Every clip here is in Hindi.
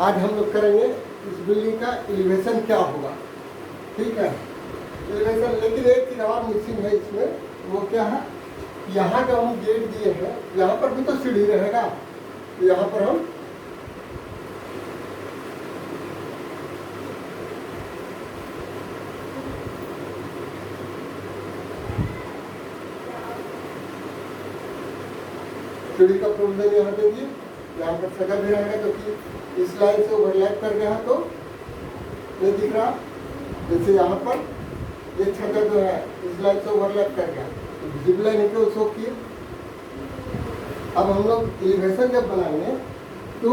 आज हम लोग करेंगे इस बिल्डिंग का एलिवेशन क्या होगा, ठीक है। एलिवेशन, लेकिन एक चीज़ और मिसिंग है इसमें, वो क्या है, यहाँ का हम गेट दिए हैं, यहाँ पर भी तो सीढ़ी रहेगा, तो यहाँ पर हम सीढ़ी का प्रोविजन यहाँ दे दिए। यहाँ पर छज्जा भी रहेगा, क्योंकि इस लाइन से ओवरलैप कर गया तो नहीं दिख रहा। जैसे यहाँ पर ये छज्जा जो है इस लाइन से ओवरलैप कर गया तो विजिबल लाइन है उसको किए। अब हम लोग एलिवेशन जब बनाएंगे तो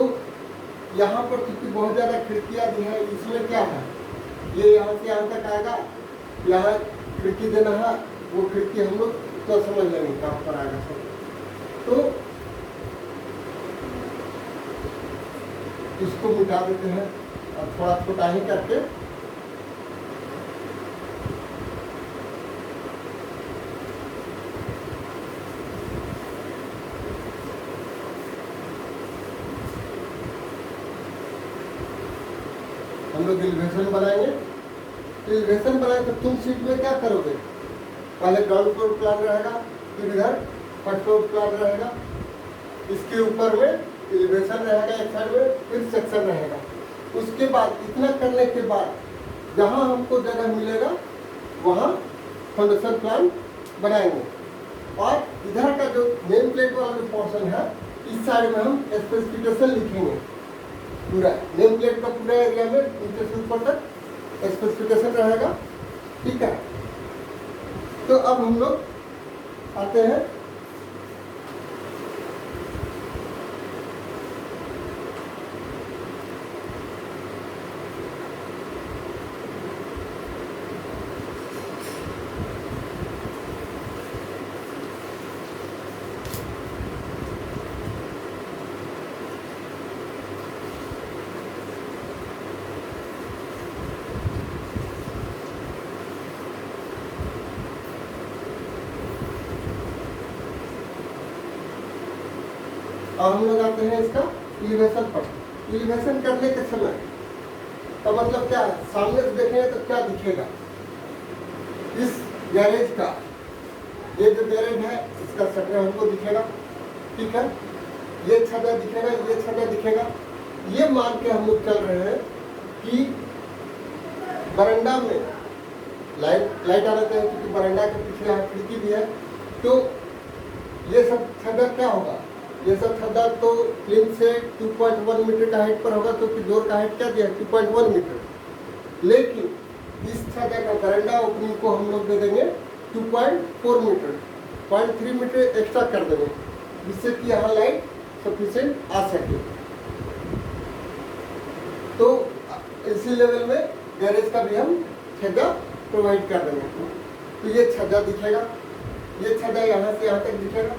यहाँ पर क्योंकि बहुत ज़्यादा खिड़कियाँ दी है, इसमें क्या है, ये यहाँ से यहाँ तक आएगा, यहाँ खिड़की देना है, वो खिड़की हम लोग तो समझ लेंगे कहाँ पर आएगा सब। तो इसको मिटा देते हैं और थोड़ा छोटा ही करके हम लोग एलिवेशन बनाएंगे। एलिवेशन बनाए तो तुम सीट में क्या करोगे, पहले ग्राउंड फ्लोर प्लान रहेगा, फिर इधर फर्स्ट फ्लोर प्लान रहेगा, इसके ऊपर में एलिवेशन रहेगा एक साइड में, फिर सेक्शन रहेगा। उसके बाद इतना करने के बाद जहाँ हमको जगह मिलेगा वहाँ फाउंडेशन प्लान बनाएंगे। और इधर का जो नेम प्लेट वाला जो पोर्शन है, इस साइड में हम स्पेसिफिकेशन लिखेंगे, पूरा नेम प्लेट का पूरा एरिया में नीचे से ऊपर तक स्पेसिफिकेशन रहेगा, ठीक है। तो अब हम लोग आते हैं और हम लोग आते हैं इसका एलिवेशन पर। एलिवेशन करने के समय का मतलब क्या है, सामने से देखेंगे तो क्या दिखेगा, इस गैरेज का ये जो गैरेज है इसका शटर हमको दिखेगा, ठीक है। ये छज्जा दिखेगा, ये छज्जा दिखेगा। ये मान के हम लोग चल रहे हैं कि बरामदा में लाइट आ जाते हैं, क्योंकि बरामदा के पीछे यहाँ खिड़की भी है, तो ये सब छज्जा क्या होगा, ये सब छज्जा तो प्लिंथ से 2.1 मीटर का हाइट पर होगा, तो डोर का हाइट क्या दिया, 2.1 मीटर। लेकिन इस छज्जा का बरामदा ओपनिंग को हम लोग दे देंगे 2.4 मीटर, 0.3 मीटर एक्स्ट्रा कर देंगे, जिससे कि यहाँ लाइट सफिशिएंट आ सके। तो इसी लेवल में गैरेज का भी हम छज्जा प्रोवाइड कर देंगे। तो ये छज्जा दिखेगा, ये छज्जा यहाँ से यहाँ तक दिखेगा,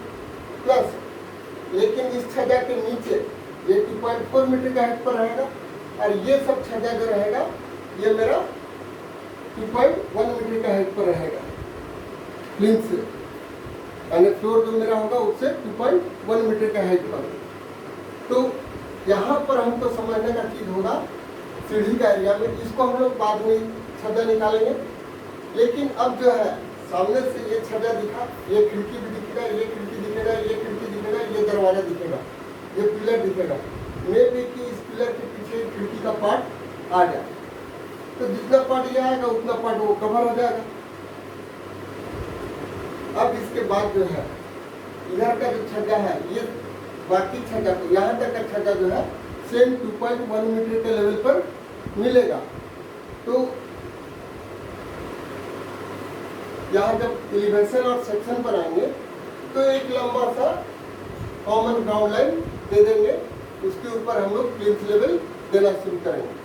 प्लस लेकिन इस छज्जा के नीचे ये 2.4 मीटर का हाइट पर रहेगा, और ये सब छज्जा जो रहेगा ये मेरा 2.1 मीटर का हाइट पर रहेगा प्लिंथ से, यानी फ्लोर जो मेरा होगा उससे 2.1 मीटर का हाइट पर। तो यहाँ पर हमको समझने का चीज़ होगा सीढ़ी का एरिया में, इसको हम लोग बाद में छज्जा निकालेंगे। लेकिन अब जो है सामने से ये छज्जा दिखा, ये खिड़की भी दिखेगा, ये खिड़की दिखेगा, ये खिड़की दिखेगा, ये दरवाजा दिखेगा, ये पिलर दिखेगा। मे भी कि इस पिलर के पीछे खिड़की का पार्ट आ जाए, तो जितना पार्ट ये आएगा उतना पार्ट वो कवर हो जाएगा। अब इसके बाद जो है इधर का जो छज्जा है, ये बाकी छज्जा को यहाँ तक का छज्जा जो है सेम 2.1 मीटर के लेवल पर मिलेगा। तो यहाँ जब एलिवेशन और सेक्शन पर आएंगे तो एक लंबा सा कॉमन ग्राउंड लाइन दे देंगे, उसके ऊपर हम लोग प्लिंथ लेवल देना शुरू करेंगे।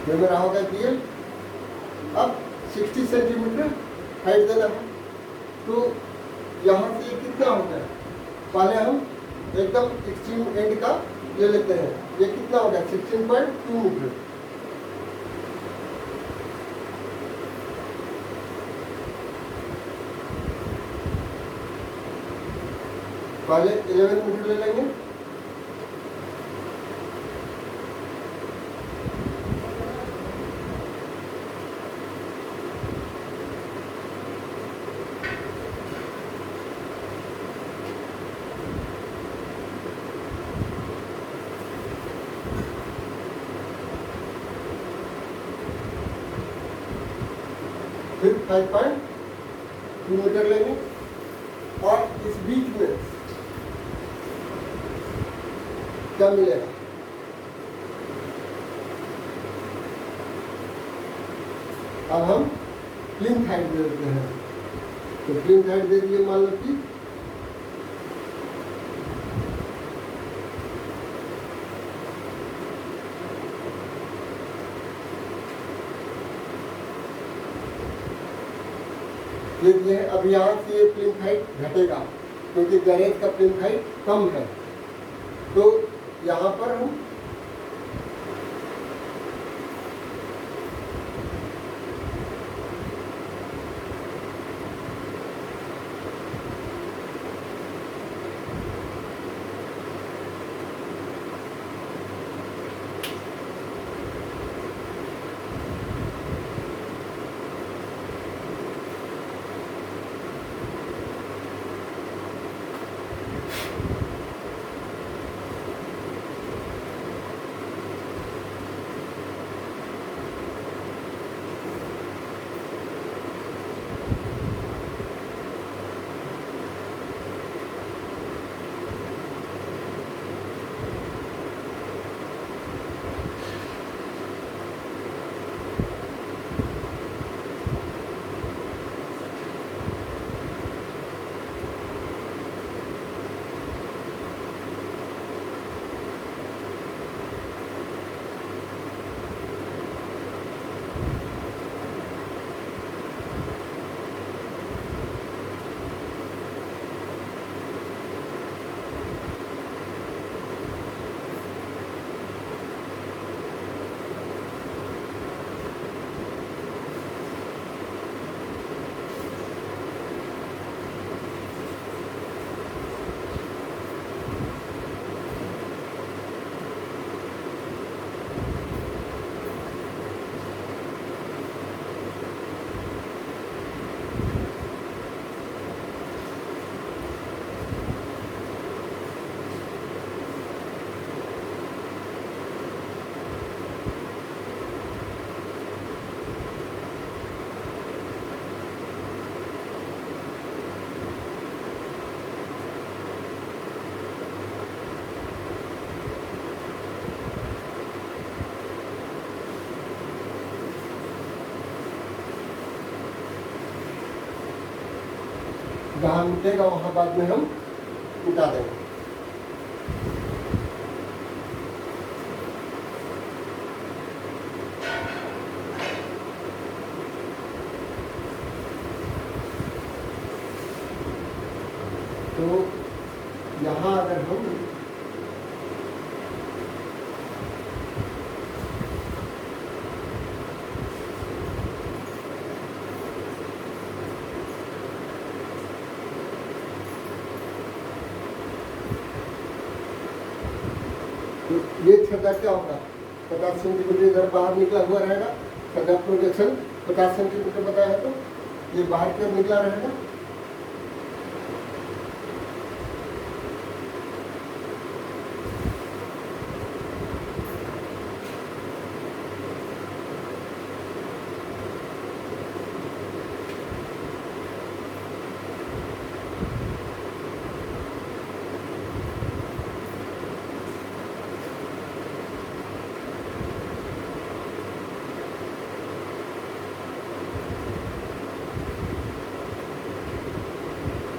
ये मेरा होगा DL। अब 60 सेंटीमीटर हाइट देना है, तो यहाँ से ये कितना होता है, पहले हम एकदम एक्सट्रीम एंड का ले लेते हैं। ये कितना होगा 16.2 मीटर। पहले 11 मीटर ले लेंगे, फिर 5.2 मीटर लेंगे, और इस बीच में क्या मिलेगा, अब हम प्लिंथ हाइट दे देते हैं। तो प्लिंथ हाइट दे दिए, मान लो कि ये दिए है। अब यहाँ से ये प्लिंथ हाइट घटेगा, क्योंकि गैरेज का प्लिंथ हाइट कम है, तो यहाँ पर हम जहाँ मिटेगा वहाँ बाद में हम मिटा देंगे। तो यहाँ अगर हम तो ये छज्जा क्या होगा, 50 सेंटीमीटर इधर बाहर निकला हुआ रहेगा। छज्जा प्रोजेक्शन 50 सेंटीमीटर बताया है, तो ये बाहर की ओर निकला रहेगा।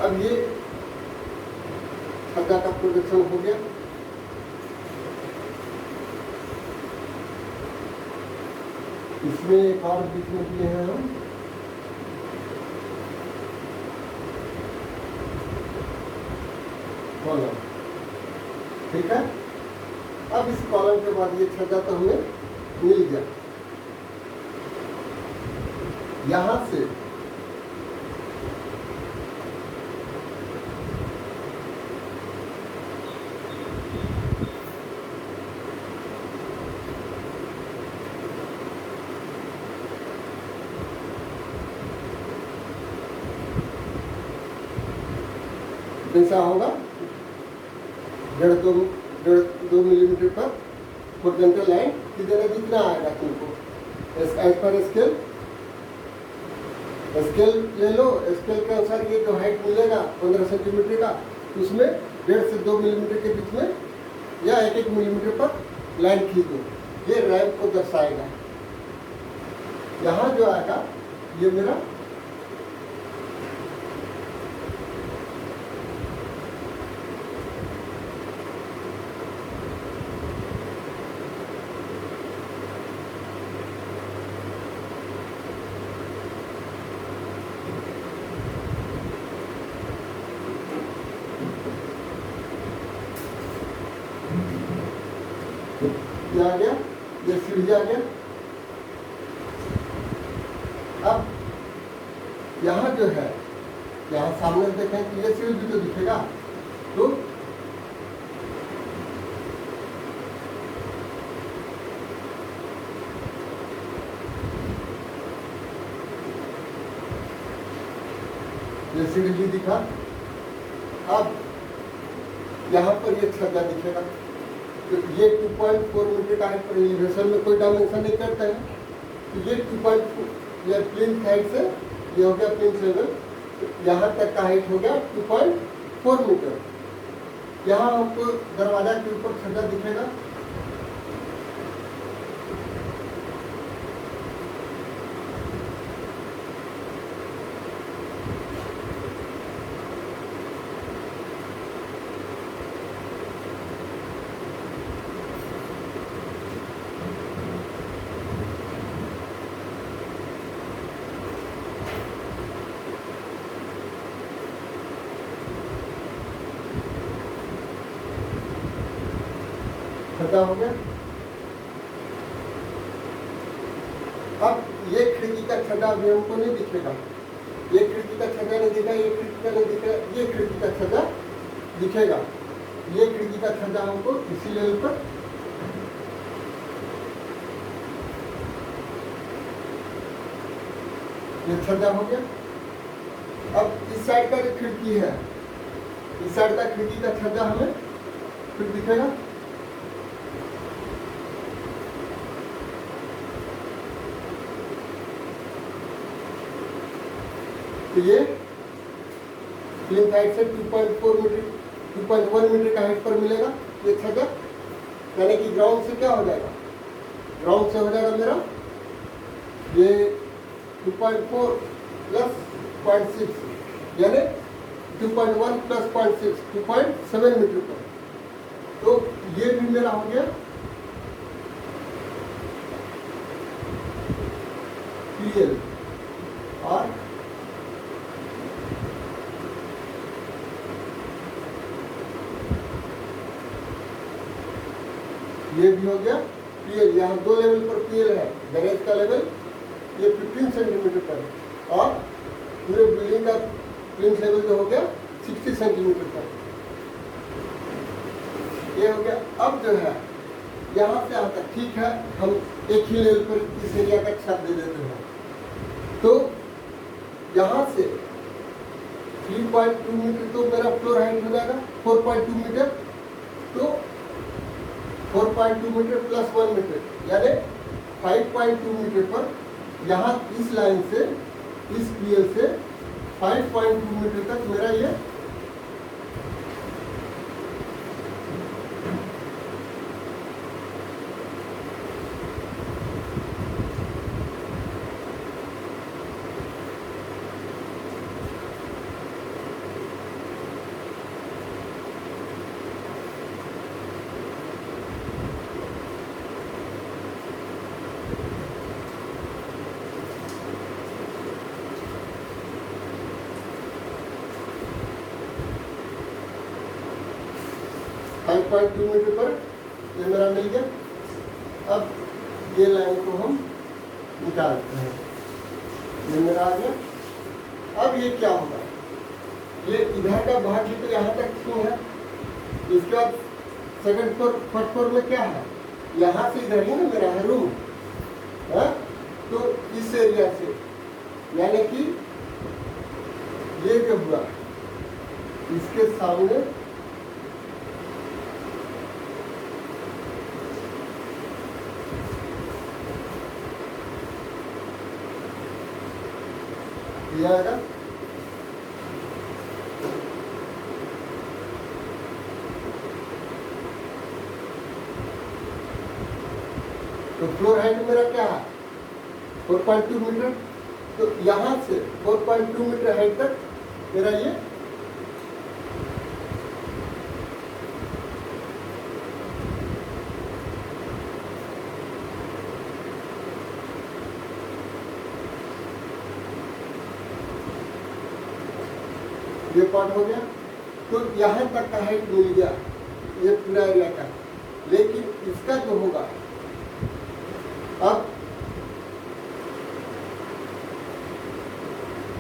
अब ये छज्जा का प्रोजेक्शन हो गया। इसमें एक और बीच में दिए हैं हम, कॉलम। ठीक है, अब इस कॉलम के बाद ये छज्जा तो हमें मिल गया। यहां से कैसा होगा, 1.5-2 मिलीमीटर पर हॉरिजॉन्टल लाइन की जगह जितना आएगा तुमको एज पर स्केल ले लो। स्केल के अनुसार ये जो हाइट मिलेगा 15 सेंटीमीटर का, उसमें 1.5 से 2 मिलीमीटर के बीच में या 1-1 मिलीमीटर पर लाइन खींच दो। ये रैंप को दर्शाएगा। यहाँ जो आएगा ये मेरा आ गया, ये सीढ़ी आ गया। अब यहाँ जो है, यहाँ सामने देखें कि ये सीढ़ी भी तो दिखेगा, तो ये सीढ़ी भी दिखा। अब यहाँ पर ये छज्जा दिखेगा। तो ये 2.4 मीटर का हाइट पर एलिवेशन में कोई डायमेंशन नहीं करता है। तो ये 2.4 ये प्लिंथ हाइट से ये हो गया प्लिंथ लेवल, यहाँ तक का हाइट हो गया 2.4 मीटर। यहाँ आपको दरवाजा के ऊपर छज्जा दिखेगा। छज्जा हो गया। अब ये खिड़की का छज्जा अभी हमको नहीं दिखेगा। ये खिड़की का छज्जा नहीं दिखा, ये खिड़की का नहीं दिखा, ये खिड़की का छज्जा दिखेगा। ये खिड़की का छज्जा हमको इसी लेवल पर ये छज्जा हो गया। अब इस साइड का जो खिड़की है, इस साइड का खिड़की का छज्जा हमें फिर दिखेगा। तो ये प्लिंथ हाइट से 2.4 मीटर 2.1 मीटर का हाइट पर मिलेगा ये छज्जा। यानी कि ग्राउंड से क्या हो जाएगा, ग्राउंड से हो जाएगा मेरा ये 2.4 प्लस 0.6 यानी 2.1 प्लस 0.6 2.7 मीटर पर। तो ये भी मेरा हो गया PL। और ये भी हो गया PL। यहाँ 2 लेवल पर PL है। गैरेज का लेवल ये 15 सेंटीमीटर पर और पूरे बिल्डिंग का प्लिंथ लेवल जो हो गया 60 सेंटीमीटर पर। ये हो गया। अब जो है यहाँ से यहाँ तक ठीक है, हम एक ही लेवल पर इस एरिया का छत दे देते हैं। तो यहाँ से 3.2 मीटर तो मेरा फ्लोर हाइट हो जाएगा 4.2 मीटर। तो 4.2 मीटर प्लस 1 मीटर यानी 5.2 मीटर पर यहाँ इस लाइन से इस PL से 5.2 मीटर तक मेरा ये 5.2 मीटर पर ये मेरा मिल गया। अब ये लाइन को हम निकालते हैं, ये मेरा आ गया। अब ये क्या होगा, ये इधर का भाग भी तो यहाँ तक क्यों है, इसके बाद सेकंड फ्लोर फर्स्ट फ्लोर में क्या है, यहाँ से इधर ही ना मेरा है रूम है। तो इस एरिया से यानी कि ये जो हुआ इसके सामने दिया आएगा। तो फ्लोर हाइट मेरा क्या है 4.2 मीटर। तो यहाँ से 4.2 मीटर हाइट तक मेरा ये पार्ट हो गया। तो यहाँ तक का हाइट मिल गया ये पूरा एरिया का। लेकिन इसका जो होगा, अब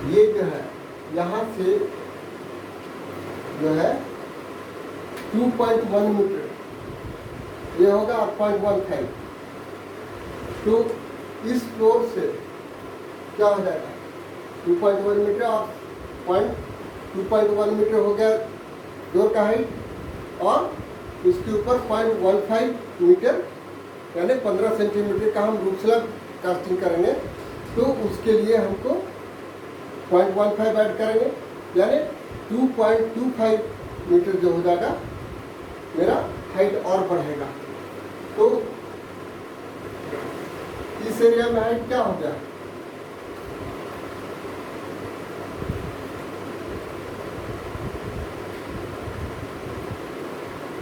ये जो है यहाँ से जो है 2.1 मीटर ये होगा 0.15। तो इस फ्लोर से क्या हो जाएगा 2.1 मीटर और 2.1 मीटर हो गया डोर का हाइट, और उसके ऊपर 0.15 मीटर यानी 15 सेंटीमीटर का हम रूफ स्लैब कास्टिंग करेंगे। तो उसके लिए हमको 0.15 ऐड करेंगे यानी 2.25 मीटर जो हो जाएगा मेरा हाइट और बढ़ेगा। तो इस एरिया में हाइट क्या हो गया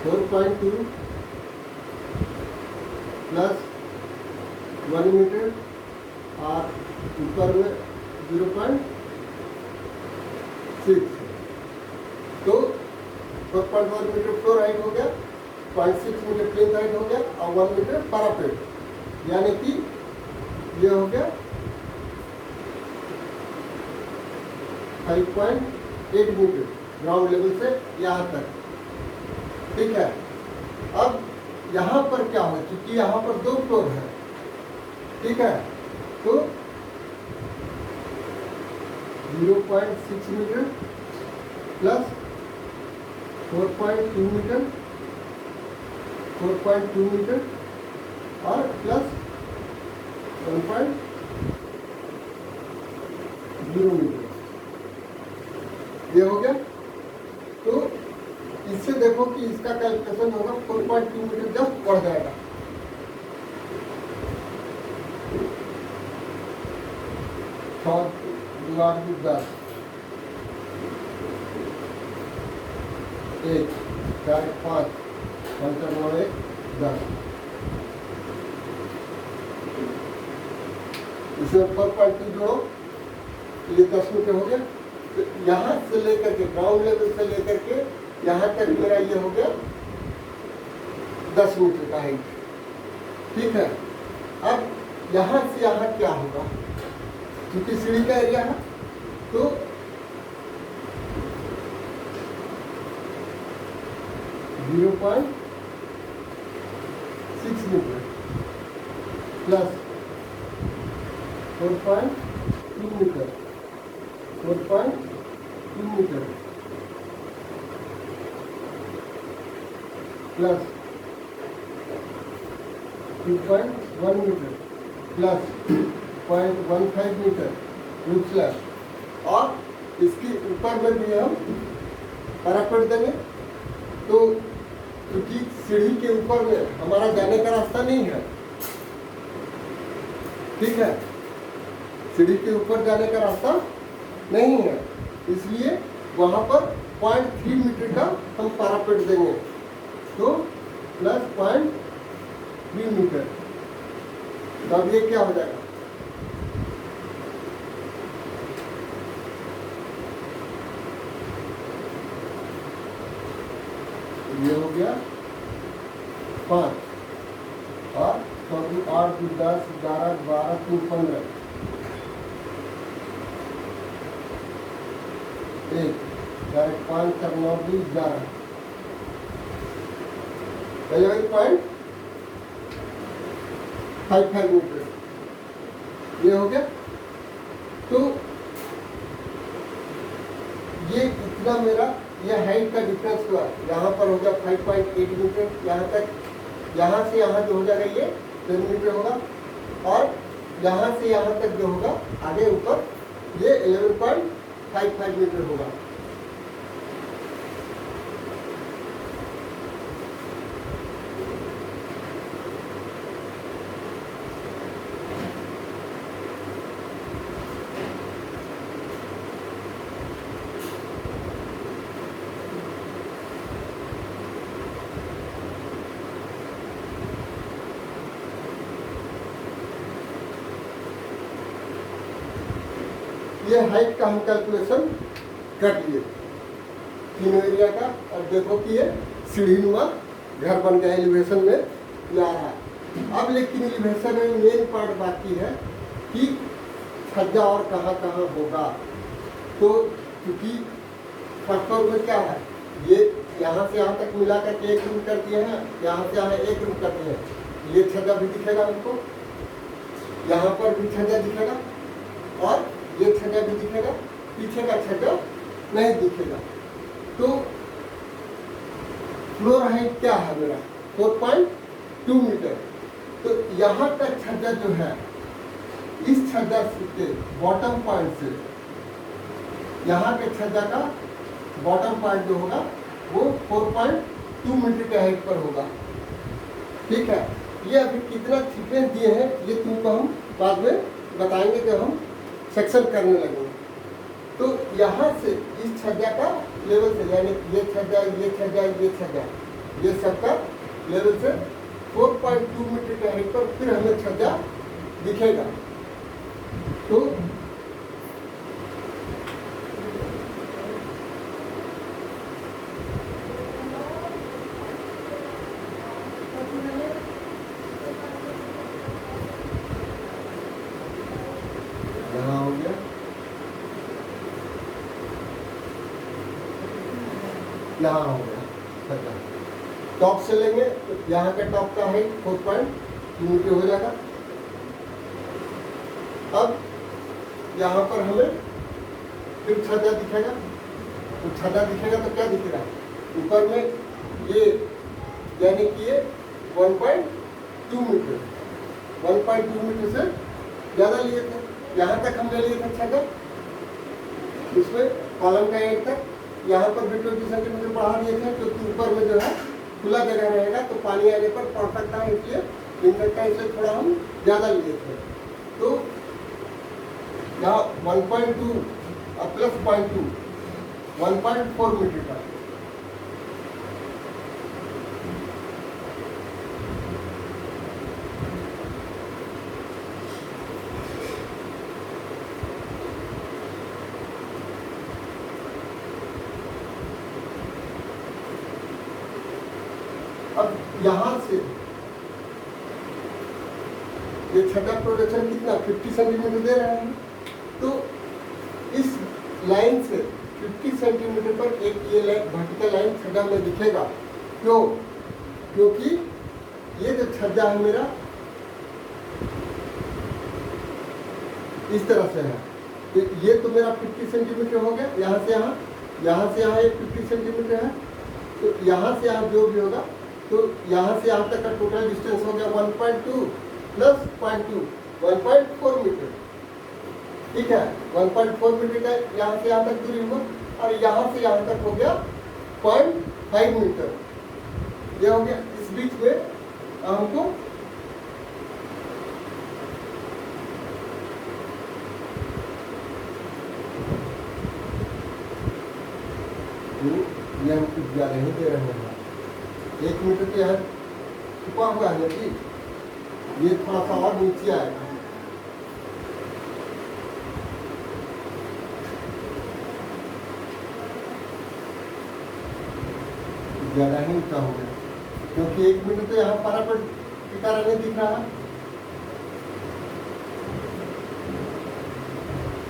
4.2 प्लस 1 मीटर और ऊपर में 0.6। तो 4.1 मीटर फ्लोर हाइट हो गया, 0.6 मीटर प्लेन हाइट हो गया और 1 मीटर पैरापेट, यानी कि ये हो गया 5.8 मीटर ग्राउंड लेवल से यहाँ तक। ठीक है। अब यहाँ पर क्या हो, क्योंकि यहाँ पर 2 फ्लोर है, ठीक है, तो 0.6 मीटर प्लस 4.2 मीटर 4.2 मीटर और प्लस 1.0 मीटर ये हो गया। तो इससे देखो कि इसका कैलकुलेशन होगा 4.2 मीटर जब बढ़ जाएगा। दीवार की 10 1 4 5 5 9 1 10 इसे 4.2 जोड़ो, ये 10 मीटर हो गया। तो यहाँ से लेकर के ग्राउंड लेवल से लेकर के यहाँ तक मेरा ये हो गया 10 मीटर का हाइट। ठीक है। अब यहाँ से यहाँ क्या होगा, क्योंकि सीढ़ी का एरिया है, तो zero 0.6 metre plus 4.2 metre 4.2 metre plus 2.1 metre plus 0.15 metre roof slab, और इसके ऊपर में भी हम पैरापेट देंगे। तो क्योंकि सीढ़ी के ऊपर में हमारा जाने का रास्ता नहीं है, ठीक है, सीढ़ी के ऊपर जाने का रास्ता नहीं है, इसलिए वहाँ पर 0.3 मीटर का हम पैरापेट देंगे। तो प्लस 0.3 मीटर, तब ये क्या हो जाएगा ये हो गया 5 और 14 8 10 11 12 3 15 1 5 4 9 20 11 11.55 मीटर ये हो गया। तो ये इतना मेरा ये हाइट का डिफरेंस हुआ। यहाँ पर हो गया 5.8 मीटर, यहाँ तक, यहाँ से यहाँ जो हो जाएगा ये 10 मीटर होगा, और यहाँ से यहाँ तक जो होगा आगे ऊपर ये 11.55 मीटर होगा। ये हाइट का हम कैलकुलेशन कर लिए तीनों एरिया का, और देखो कि ये सीढ़ीनुमा घर बन गया, एलिवेशन में ला रहा है। अब लेकिन एलिवेशन में मेन पार्ट बाकी है कि छज्जा और कहाँ कहाँ होगा। तो क्योंकि फर्स्ट फ्लोर में क्या है, ये यहाँ से यहाँ तक मिला करके 1 रूम कर दिए हैं, यहाँ से यहाँ 1 रूम कर दिए हैं। ये छज्जा भी दिखेगा हमको, यहाँ पर भी छज्जा दिखेगा, और ये छज्जा भी दिखेगा, पीछे का छज्जा नहीं दिखेगा। तो फ्लोर हाइट क्या है मेरा 4.2 मीटर। तो यहाँ का छज्जा जो है, इस छज्जा के बॉटम पॉइंट से यहाँ के छज्जा का बॉटम पॉइंट जो होगा वो 4.2 मीटर के हाइट पर होगा। ठीक है, ये अभी कितना थिकनेस दिए हैं ये तुमको हम बाद में बताएंगे जब हम सेक्शन करने लगेंगे। तो यहाँ से इस छज्जा का लेवल से, यानी ये छज्जा, ये छज्जा, ये छज्जा, ये सबका लेवल से 4.2 मीटर के हाइट पर फिर हमें छज्जा दिखेगा। तो यहाँ हो गया, यहाँ हो गया छज्जा। टॉप से लेंगे तो यहाँ के टॉप का हाइट 4.2 मीटर हो जाएगा। अब यहाँ पर हमें फिर छज्जा दिखेगा। तो छज्जा दिखेगा तो क्या दिखेगा, ऊपर में ये, यानी कि ये 1.2 मीटर, 1.2 मीटर से ज़्यादा लिए थे। यहाँ तक हम ले लिए थे छज्जा, उसमें कॉलम का एंड तक, यहाँ पर भी 20 सेंटीमीटर बढ़ा दिए थे, क्योंकि ऊपर में जो है खुला जगह रहेगा तो पानी आने पर पड़ सकता है, इसलिए गिर सकता है, इसलिए थोड़ा हम ज़्यादा लिए थे। तो यहाँ 1.2 प्लस 0.2 1.4 मीटर का। अब यहाँ से ये छठा प्रोडक्शन कितना 50 सेंटीमीटर दे रहे हैं। तो इस लाइन से 50 सेंटीमीटर पर एक ये लाइन, वर्टिकल लाइन छज्जा में दिखेगा। क्यों? क्योंकि ये जो छज्जा है मेरा इस तरह से है, तो ये तो मेरा 50 सेंटीमीटर हो गया। यहाँ से यहाँ, यहाँ से यहाँ एक 50 सेंटीमीटर है, तो यहाँ से यहाँ जो भी होगा, तो यहाँ से यहाँ तक का टोटल डिस्टेंस हो गया 1.2 प्लस 0.2 1.4 मीटर। ठीक है, 1.4 मीटर का यहाँ से यहाँ तक दूरी हुआ, और यहाँ से यहाँ तक हो गया 0.5 मीटर। ये हो गया। इस बीच में हमको ये हम कुछ ज़्यादा नहीं दे रहे हैं। 1 मीटर के यहाँ छुपा हुआ है कि ये थोड़ा सा और नीचे आएगा। ज़्यादा ही ऊँचा हो गया। क्योंकि 1 मिनट तो यहाँ पारापट टिका रहने दिख रहा है,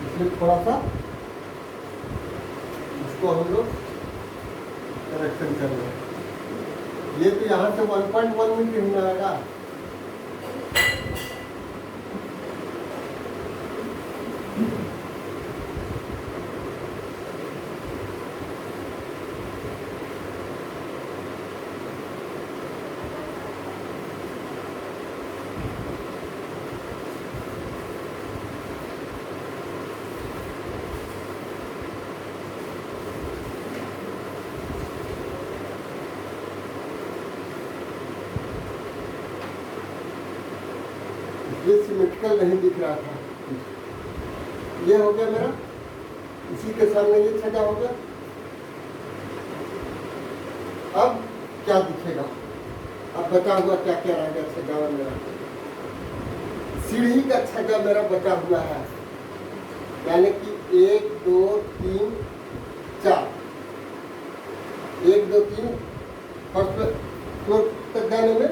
इसलिए थोड़ा सा इसको हम लोग करेक्शन कर रहे हैं। ये तो यहाँ से 1.1 मीटर ही आएगा। ये सिमेट्रिकल नहीं दिख रहा था। ये हो गया मेरा, इसी के सामने ये छजा हो गया। अब क्या दिखेगा, अब बचा हुआ क्या क्या रह गया छजा मेरा? सीढ़ी का छजा मेरा बचा हुआ है, यानी कि 1 2 3 4, 1 2 3 फर्स्ट फ्लोर तक जाने में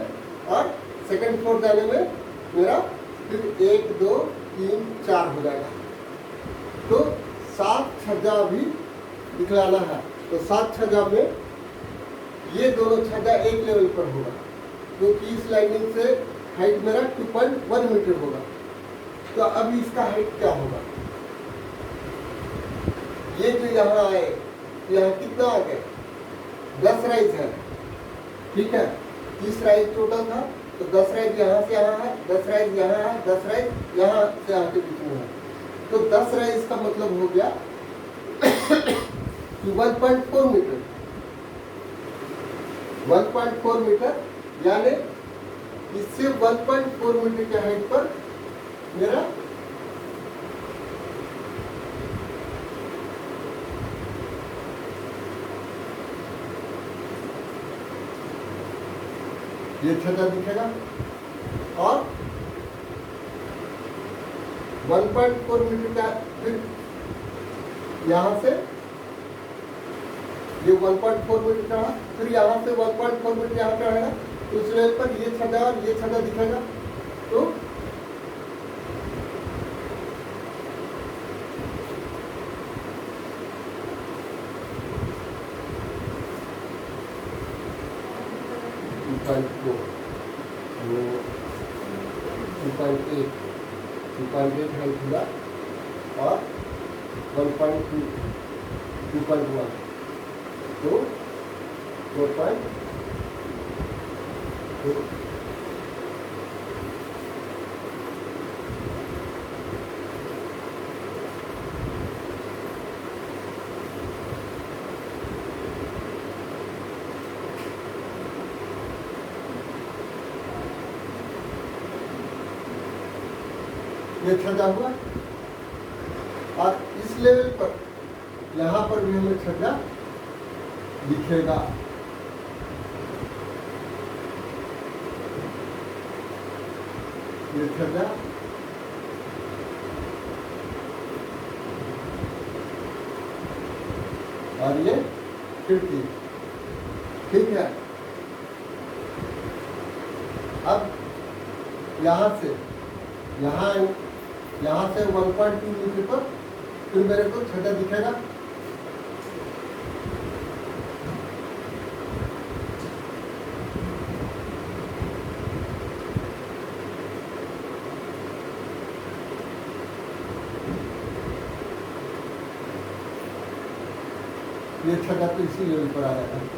और सेकंड फ्लोर जाने में मेरा फिर 1 2 3 4 हो जाएगा। तो 7 छज्जा भी दिखलाना है, तो 7 छज्जा में ये दोनों छज्जा एक लेवल पर होगा, क्योंकि इस लाइनिंग से हाइट मेरा 2.1 मीटर होगा। तो अब इसका हाइट क्या होगा? ये जो यहाँ आए, यहाँ कितना आ गए? 10 राइज है, ठीक है। 30 राइज टोटल था, तो 10 राइज यहाँ से यहाँ है, 10 राइज यहाँ है, 10 राइज यहाँ से यहाँ के बीच में है। तो 10 राइज का मतलब हो गया 1.4 मीटर, 1.4 मीटर, यानी इससे 1.4 मीटर के हाइट पर मेरा ये छज्जा दिखेगा। और 1.4 मीटर का फिर यहाँ से ये 1.4 मीटर का, फिर यहाँ से 1.4 मीटर यहाँ पे आएगा, तो उस लेवल पर ये छज्जा और ये छज्जा दिखेगा। तो टू पॉइंट एट हाइट हुआ और 1.2 2.1 तो 4.2 ये छज्जा हुआ। और इस लेवल पर यहाँ पर भी हमें छज्जा दिखेगा। ये छज्जा और ये खिड़की, ठीक है। अब यहाँ से यहाँ से 1.2 मीटर पर फिर मेरे को छज्जा दिखेगा। ये छज्जा तो इसी लेवल पर आ रहा है।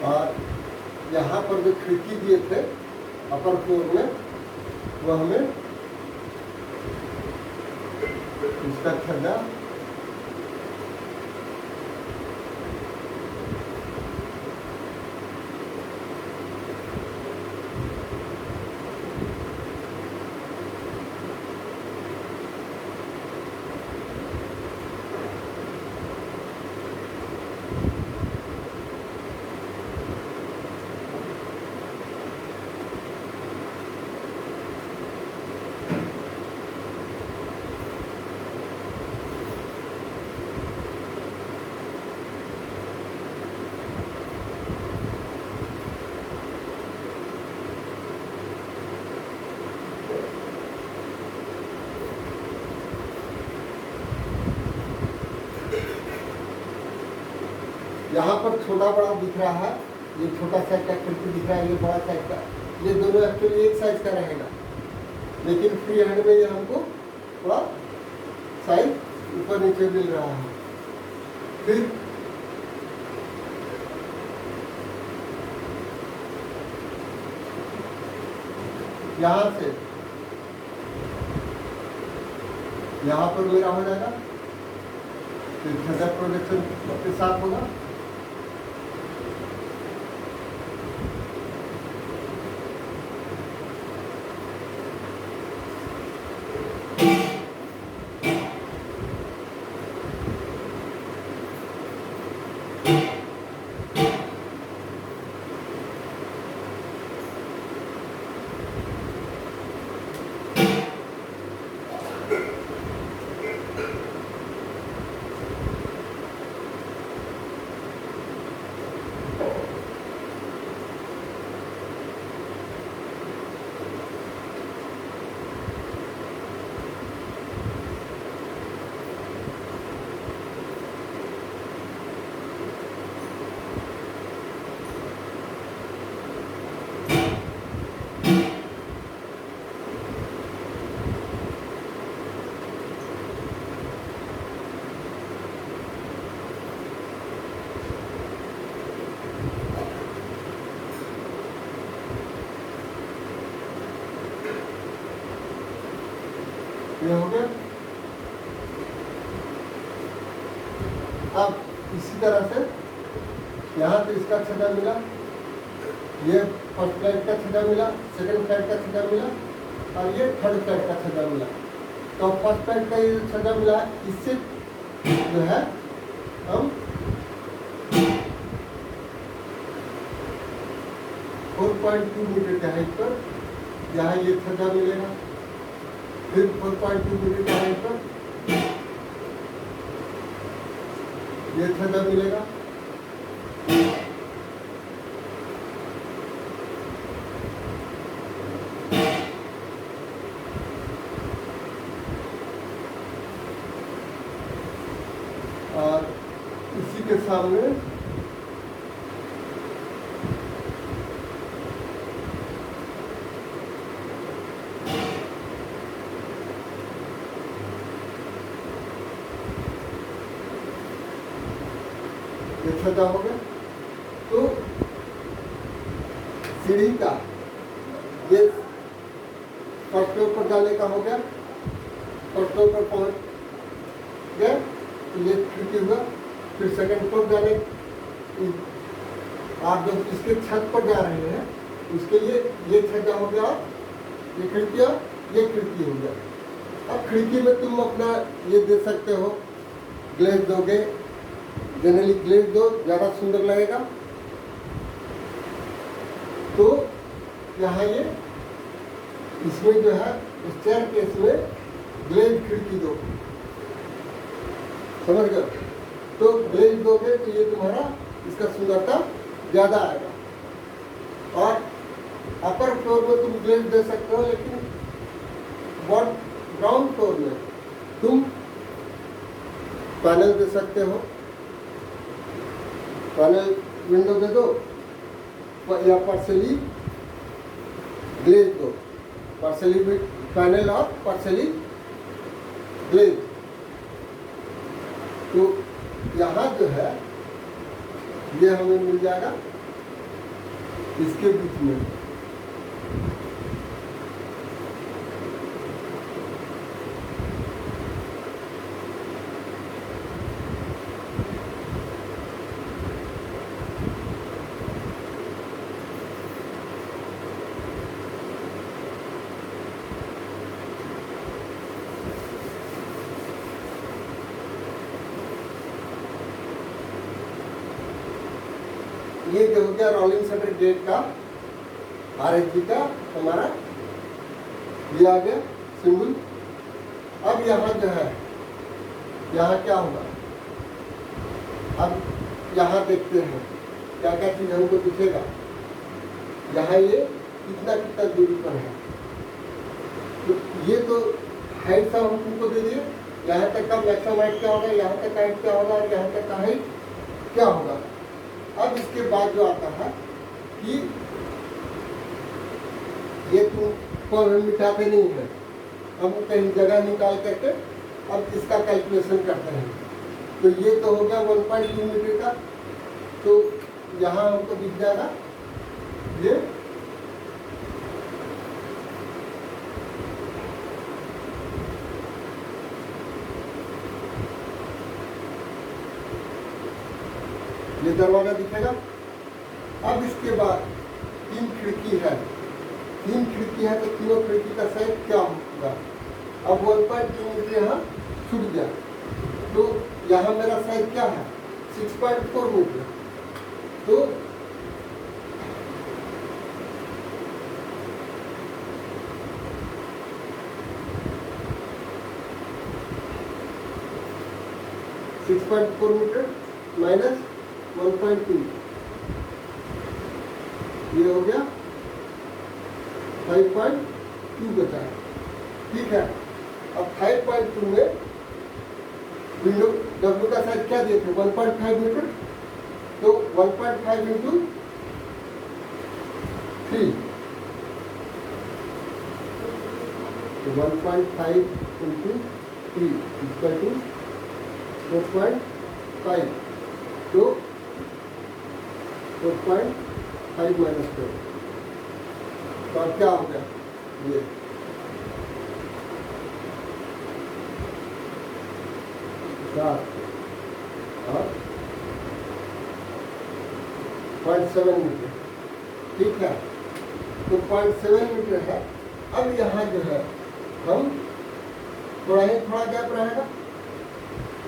और यहाँ पर जो खिड़की दिए थे अपर फ्लोर में, वो हमें इसका छज्जा यहाँ पर छोटा बड़ा दिख रहा है, ये छोटा साइज का खिड़की दिख रहा है, ये बड़ा साइज का, ये दोनों एक्चुअली एक साइज का रहेगा, लेकिन फ्री हैंड में ये हमको थोड़ा साइज ऊपर नीचे मिल रहा है। फिर यहाँ से यहाँ पर मेरा हो जाएगा, फिर छज्जा प्रोजेक्शन के साथ होगा। ये हो गया। अब इसी तरह से यहाँ पे इसका छज्जा मिला, ये फर्स्ट फ्लैट का छज्जा मिला, सेकंड फ्लैट का छज्जा मिला और ये थर्ड फ्लैट का छज्जा मिला। तो फर्स्ट फ्लैट का ये छज्जा मिला, इससे जो है हम 4.2 मीटर की हाइट पर यहाँ ये छज्जा मिलेगा, फिर 4.2 मीटर की हाइट पर ये छज्जा मिलेगा, और इसी के सामने ये छज्जा हो गया। तो सीढ़ी का ये फर्स्ट फ्लोर पर जाने का हो गया, फर्स्ट फ्लोर पर पहुंच गया तो ये खिड़की हुआ। फिर सेकंड फ्लोर जाने, आप जब इसके छत पर जा रहे हैं उसके लिए ये छज्जा हो गया, ये खिड़कियाँ, ये खिड़की हो गया। अब खिड़की में तुम अपना ये दे सकते हो, ग्लेज दोगे, जनरली ग्लेज दो, ज़्यादा सुंदर लगेगा। तो यहाँ ये इसमें जो है स्टेयरकेस में ग्लेज खिड़की दो, समझ गए? तो ग्लेज दोगे तो ये तुम्हारा इसका सुंदरता ज़्यादा आएगा। और अपर फ्लोर में तुम ग्लेज दे सकते हो, लेकिन ग्राउंड फ्लोर में तुम पैनल दे सकते हो, पैनल विंडो दे दो या पार्सली ग्लेज दो, पार्सली पैनल और पार्सली ग्लेज। तो यहाँ जो है ये हमें मिल जाएगा इसके बीच में। ये जो हो गया रोलिंग शटर गेट का RHG का हमारा ये आ गया सिंबल। अब यहाँ जो है, यहाँ क्या होगा, अब यहाँ देखते हैं क्या क्या चीज हमको दिखेगा। यहाँ ये कितना कितना दूरी पर है, तो ये तो हाइट का हम तुमको दे दिए, यहाँ तक का मैक्सिमम हाइट क्या होगा, यहाँ तक हाइट क्या होगा और यहाँ तक का हाइट क्या होगा। अब इसके बाद जो आता है कि ये तुमको हम मिटाते नहीं है, हम कहीं जगह निकाल करके अब इसका कैलकुलेशन करते हैं। तो ये तो हो गया 1.2 मीटर का, तो यहाँ हमको दिख जाएगा ये दरवाजा दिखेगा। अब इसके बाद 3 खिड़की है, 3 खिड़की है, तो तीनों खिड़की का साइज क्या होगा? अब 1.2 मीटर यहाँ छूट गया, तो यहाँ मेरा साइज क्या है? 6.4 मीटर। तो मीटर माइनस 1.2, ये हो गया 5.2 बचा। ठीक है, अब 5.2 में विंडो डब्ल्यू का साइज क्या दिए थे? 1.5 मीटर, तो 1.5 इंटू 3, 1.5 इंटू 3 इक्वल टू 4.5, तो 4.5 माइनस 4, तो अब क्या हो गया? ये 7 और 0.7 मीटर। ठीक है, तो 0.7 मीटर है। अब यहाँ जो है हम थोड़ा गैप रहेगा।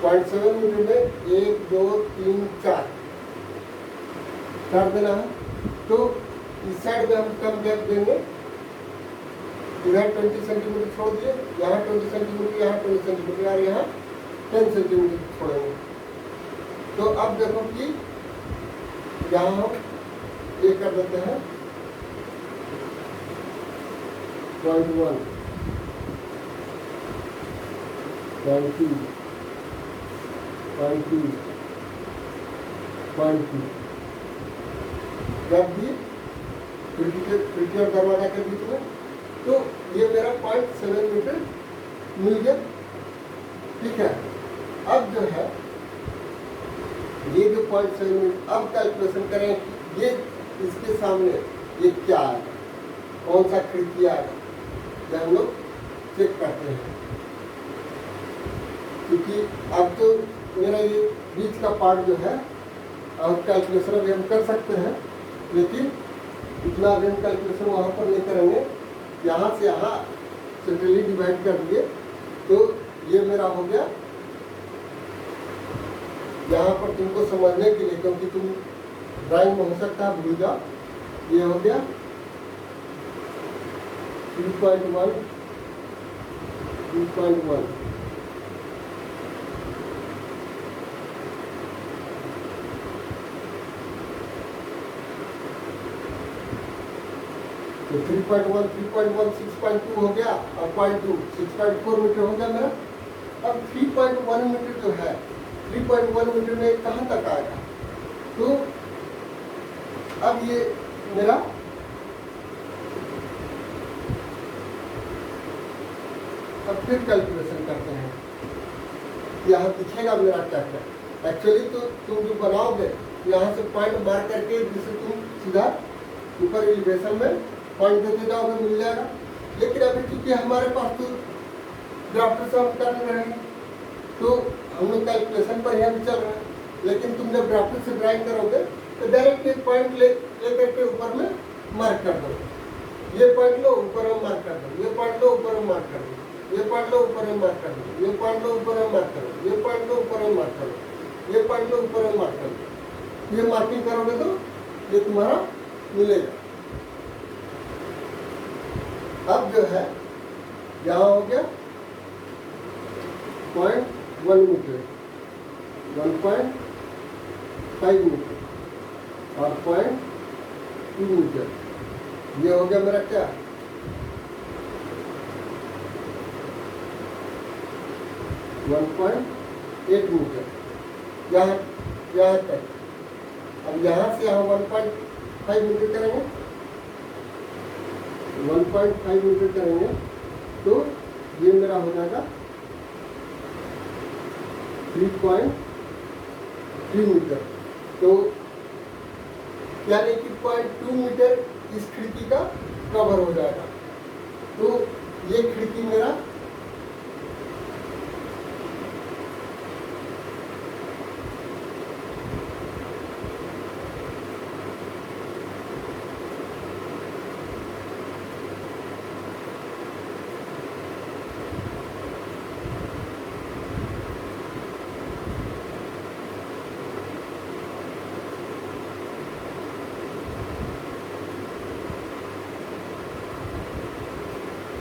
0.7 मीटर में 1 2 3 4 देना है, तो इस साइड में हम कम गैप देंगे। इधर 20 सेंटीमीटर छोड़ दिए, यहाँ 20 सेंटीमीटर, यहाँ 20 सेंटीमीटर और यहाँ 10 सेंटीमीटर छोड़ेंगे। तो अब देखो कि यहाँ हम ये कर देते हैं 0.1, 0.2, 0.2 जब भी खिड़की और दरवाजा के बीच में, तो ये मेरा 0.7 मीटर मिल गया। ठीक है, अब जो है ये जो 0.7 मीटर, अब कैलकुलेशन करें कि ये इसके सामने ये क्या आएगा, कौन सा खिड़की आएगा, जब हम लोग चेक करते हैं। क्योंकि अब तो मेरा ये बीच का पार्ट जो है, और कैलकुलेशन अभी हम कर सकते हैं, लेकिन इतना अभी हम कैलकुलेशन वहाँ पर नहीं करेंगे। यहाँ से यहाँ सेंट्रली डिवाइड कर दिए, तो ये मेरा हो गया। यहाँ पर तुमको समझने के लिए, क्योंकि तुम ड्राइंग में हो सकता है भूल जाओ, ये हो गया 3.1, 3.1, तो 3.1, 3.1, 6.2 हो गया, और 0.2, 6.4 मीटर हो गया मेरा। अब 3.1 मीटर जो है, 3.1 मीटर में कहाँ तक आएगा? तो अब ये मेरा अब फिर कैलकुलेशन करते हैं। यहाँ दिखेगा मेरा क्या क्या। एक्चुअली तो तुम जो बनाओगे, यहाँ से पॉइंट मार करके जिसे तुम सीधा ऊपर एलिवेशन में पॉइंट देते जाओगे, मिल जाएगा। लेकिन अभी क्योंकि हमारे पास तो ड्राफ्टर से हम कर रहे हैं, तो हम लोग कैलकुलेशन पर यहाँ भी चल रहे हैं। लेकिन तुम जब ड्राफ्टर से ड्राइंग करोगे तो डायरेक्ट एक पॉइंट ले करके ऊपर में मार्क कर दो। ये पॉइंट लो, ऊपर में मार्क कर दो, ये पॉइंट लो, ऊपर में मार्क कर दो, ये पॉइंट लो, ऊपर में मार्क कर दो, ये पॉइंट लो, ऊपर में मार्क करो, ये पॉइंट लो, ऊपर में मार्क करो, ये पॉइंट लो, ऊपर में मार्क करो। ये मार्किंग करोगे तो ये तुम्हारा मिलेगा। अब जो है यहाँ हो गया 0.1 मीटर, 1.5 मीटर और 0.2 मीटर। ये हो गया मेरा क्या? 1.8 मीटर। यहाँ तक अब यहाँ से यहाँ 1.5 मीटर करेंगे, 1.5 मीटर करेंगे तो ये मेरा हो जाएगा 3.3 मीटर। तो यानी कि 0.2 मीटर इस खिड़की का कवर हो जाएगा। तो ये खिड़की मेरा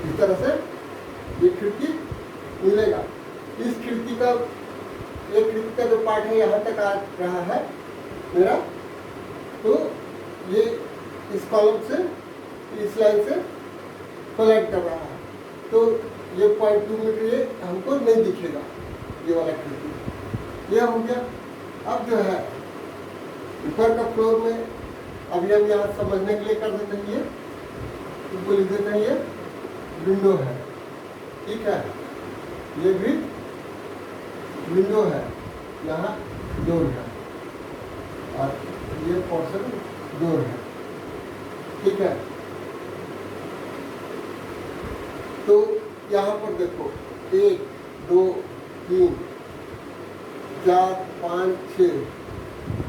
इस तरह से ये खिड़की मिलेगा। इस खिड़की का, ये खिड़की का जो पार्ट है यहाँ तक आ रहा है मेरा, तो ये इस कॉलम से इस लाइन से कलेक्ट कर रहा है। तो ये 0.2 मीटर ये हमको नहीं दिखेगा, ये वाला खिड़की। ये हो गया। अब जो है ऊपर का फ्लोर में अभी हम यहाँ समझने के लिए कर देते हैं, ये इसको लिख देते हैं, ये विंडो है, ठीक है, ये भी विंडो है, यहाँ डोर है और ये पोर्शन डोर है, ठीक है। तो यहाँ पर देखो 1 2 3 4 5 6,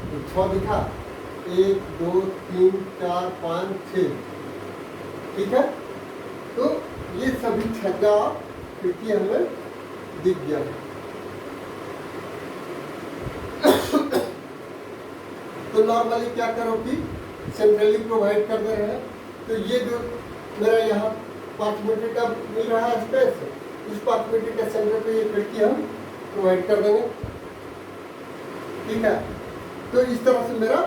तो 6 दिखा, 1 2 3 4 5 6, ठीक है। तो ये सभी छज्जा खिड़की हमें दिख गया। तो नॉर्मली क्या करो कि सेंट्रली प्रोवाइड कर दे रहे हैं। तो ये जो मेरा यहाँ 5 मीटर का मिल रहा है स्पेस, इस 5 मीटर के सेंटर पे ये खिड़की हम प्रोवाइड कर देंगे, ठीक है। तो इस तरह से मेरा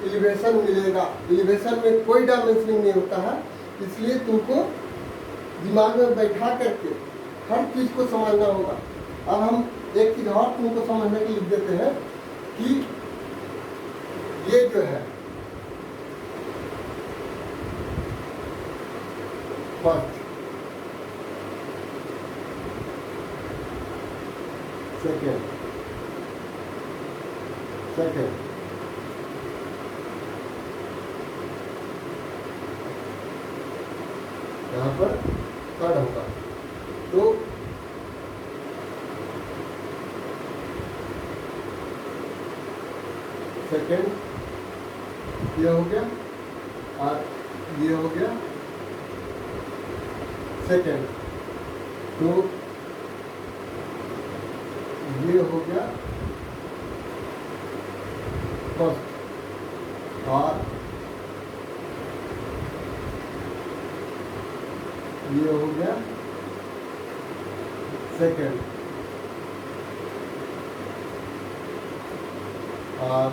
एलिवेशन मिलेगा। एलिवेशन में कोई डायमेंशनिंग नहीं होता है, इसलिए तुमको दिमाग में बैठा करके हर चीज़ को समझना होगा। अब हम एक चीज़ और तुमको समझने के लिए लिख देते हैं कि ये जो है फर्स्ट, सेकेंड, यहाँ पर थर्ड होगा। तो सेकेंड ये हो गया और ये हो गया सेकेंड, तो ये हो गया फर्स्ट और ये हो गया सेकेंड और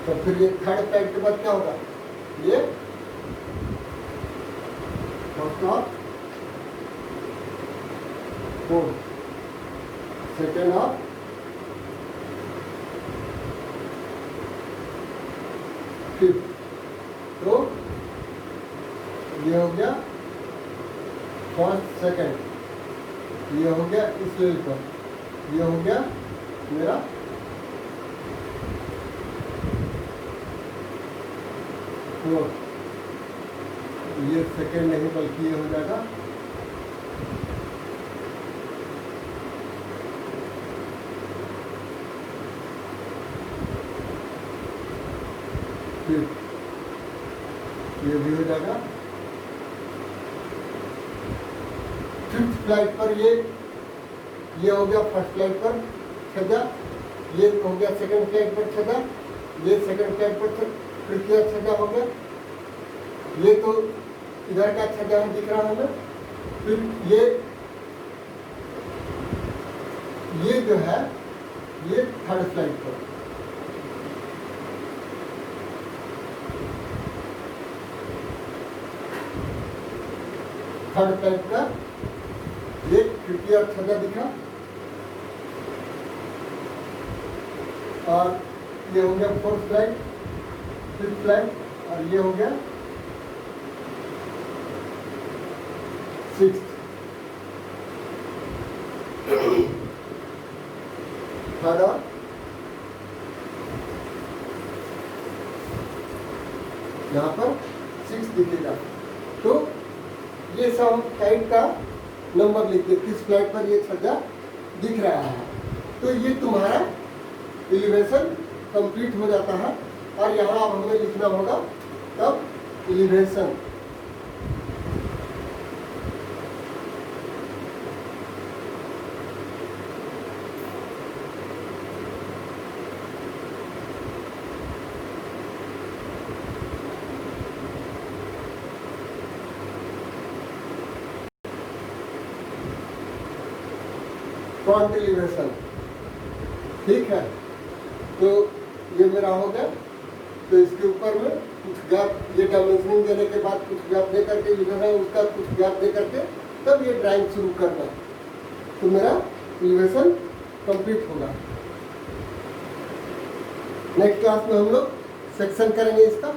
तो फिर ये थर्ड पैक के बाद क्या होगा, ये फर्स्ट और फोर्थ, सेकेंड और फिफ्थ। तो ये हो गया फर्स्ट सेकेंड, ये हो गया इस लेवल पर, ये हो गया मेरा फोर्थ, ये सेकेंड नहीं बल्कि ये हो जाएगा फिफ्थ, ये भी हो जाएगा फिफ्थ फ्लाइट पर। ये हो गया फर्स्ट फ्लाइट पर छज्जा, ये हो गया सेकंड फ्लाइट पर छज्जा, ये सेकंड फ्लाइट पर तृतीय छज्जा हो गया। ये तो इधर का छज्जा है दिख रहा है हमें। फिर ये जो है ये थर्ड फ्लाइट पर, थर्ड फ्लाइट का एक खिड़की और छज्जा दिखा। और ये हो गया 4th फ्लैग, 5th फ्लैग, और ये हो गया 6th। थर्ड और यहाँ पर 6 दिखेगा। तो ये सब काइट का नंबर लिखते, किस फ्लैग पर ये छज्जा दिख रहा है। तो ये तुम्हारा एलिवेशन कंप्लीट हो जाता है। और यहाँ अब हमें लिखना होगा तब एलिवेशन। फ्रंट एलिवेशन, ठीक है। तो ये मेरा हो गया। तो इसके ऊपर में कुछ गैप, ये डायमेंशनिंग देने के बाद कुछ गैप दे करके लिखना है, उसका कुछ गैप दे करके तब ये ड्राइंग शुरू करना। तो मेरा एलिवेशन कंप्लीट होगा। नेक्स्ट क्लास में हम लोग सेक्शन करेंगे इसका।